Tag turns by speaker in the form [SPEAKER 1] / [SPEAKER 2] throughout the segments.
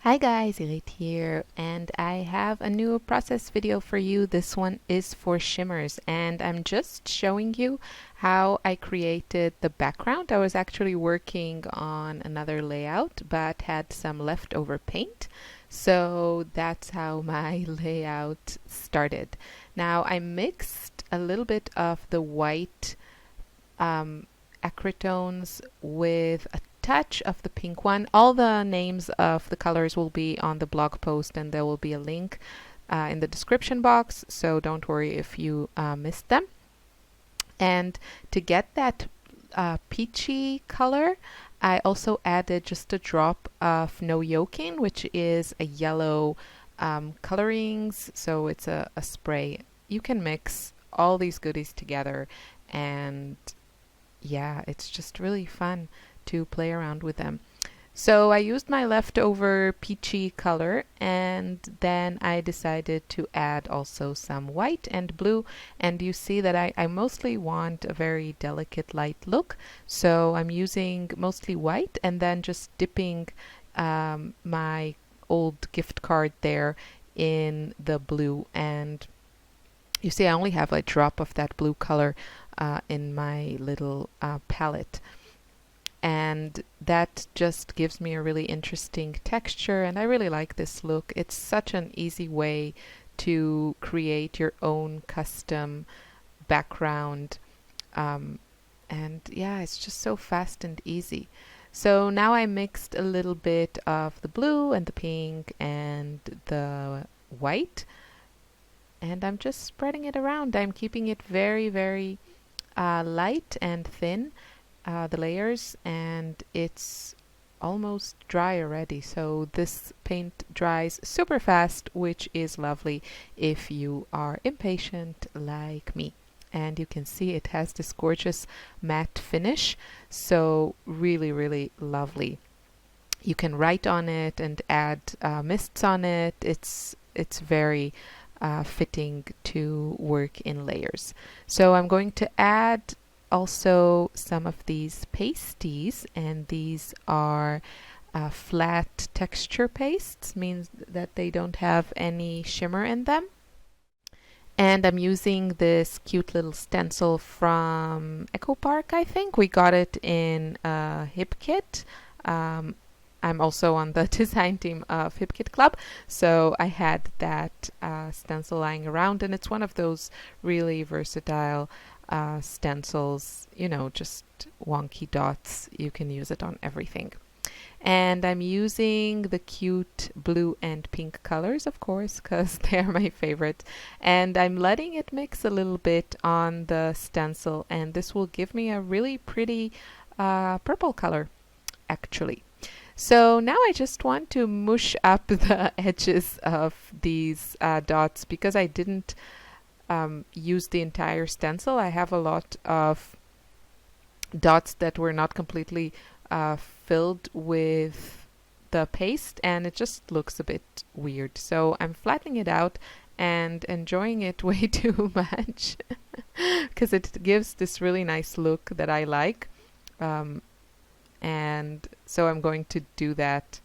[SPEAKER 1] Hi guys, Irit here, and I have a new process video for you. This one is for Shimmerz, and I'm just showing you how I created the background. I was actually working on another layout, but had some leftover paint, so that's how my layout started. Now I mixed a little bit of the white acrytones with a touch of the pink one. All the names of the colors will be on the blog post, and there will be a link in the description box, so don't worry if you missed them. And to get that peachy color, I also added just a drop of no yoking, which is a yellow colorings, so it's a spray. You can mix all these goodies together, and yeah, it's just really fun to play around with them. So I used my leftover peachy color, and then I decided to add also some white and blue, and you see that I mostly want a very delicate light look, so I'm using mostly white and then just dipping my old gift card there in the blue. And you see I only have a drop of that blue color in my little palette, and that just gives me a really interesting texture, and I really like this look. It's such an easy way to create your own custom background, and yeah, it's just so fast and easy. So now I mixed a little bit of the blue and the pink and the white, and I'm just spreading it around. I'm keeping it very, very light and thin, the layers, and it's almost dry already. So this paint dries super fast, which is lovely if you are impatient like me. And you can see it has this gorgeous matte finish, so really, really lovely. You can write on it and add mists on it. It's very fitting to work in layers. So I'm going to add also some of these pasties, and these are flat texture pastes, means that they don't have any shimmer in them. And I'm using this cute little stencil from Echo Park, I think. We got it in a Hip Kit. I'm also on the design team of Hip Kit Club, so I had that stencil lying around, and it's one of those really versatile stencils, you know, just wonky dots. You can use it on everything. And I'm using the cute blue and pink colors, of course, because they are my favorite. And I'm letting it mix a little bit on the stencil, and this will give me a really pretty purple color, actually. So now I just want to mush up the edges of these dots, because I didn't use the entire stencil. I have a lot of dots that were not completely filled with the paste, and it just looks a bit weird. So I'm flattening it out and enjoying it way too much because it gives this really nice look that I like. And so I'm going to do that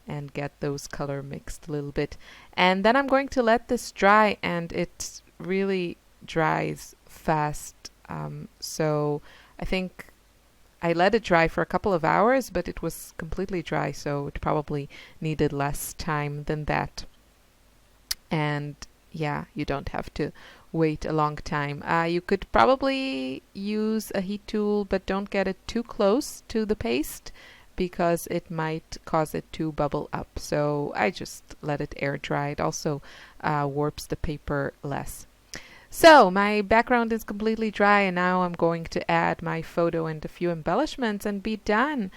[SPEAKER 1] and get those color mixed a little bit. And then I'm going to let this dry, and it really dries fast. So I think I let it dry for a couple of hours, but it was completely dry, so it probably needed less time than that. And yeah, you don't have to wait a long time. You could probably use a heat tool, but don't get it too close to the paste because it might cause it to bubble up. So I just let it air dry. It also warps the paper less. So my background is completely dry, and now I'm going to add my photo and a few embellishments and be done.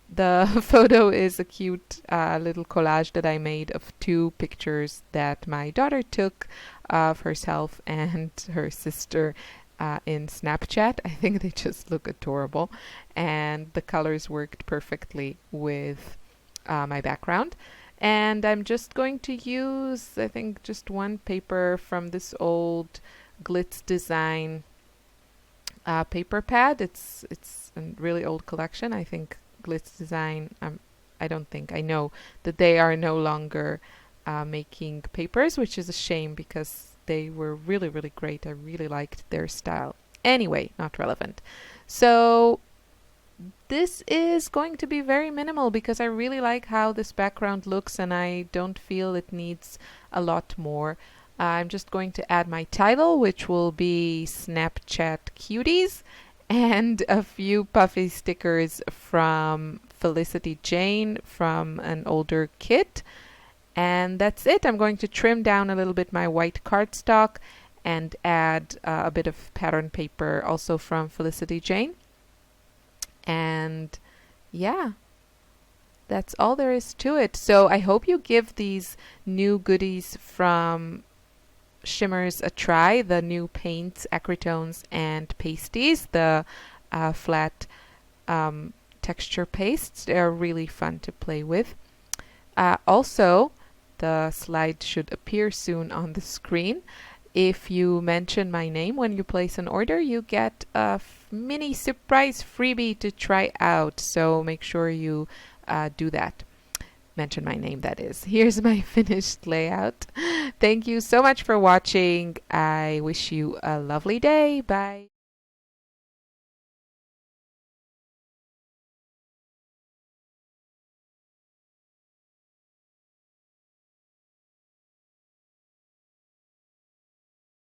[SPEAKER 1] The photo is a cute little collage that I made of two pictures that my daughter took of herself and her sister in Snapchat. I think they just look adorable, and the colors worked perfectly with my background. And I'm just going to use, I think, just one paper from this old Glitz Design paper pad. It's a really old collection. I think Glitz Design, I know that they are no longer making papers, which is a shame because they were really, really great. I really liked their style. Anyway, not relevant. So this is going to be very minimal because I really like how this background looks and I don't feel it needs a lot more. I'm just going to add my title, which will be Snapchat Cuties, and a few puffy stickers from Felicity Jane from an older kit. And that's it. I'm going to trim down a little bit my white cardstock and add a bit of pattern paper also from Felicity Jane. And yeah, that's all there is to it. So I hope you give these new goodies from Shimmerz a try, the new paints, acrytones, and pasties, the flat texture pastes. They're really fun to play with. Also, the slide should appear soon on the screen. If you mention my name when you place an order, you get a mini surprise freebie to try out. So make sure you do that. Mention my name, that is. Here's my finished layout. Thank you so much for watching. I wish you a lovely day. Bye.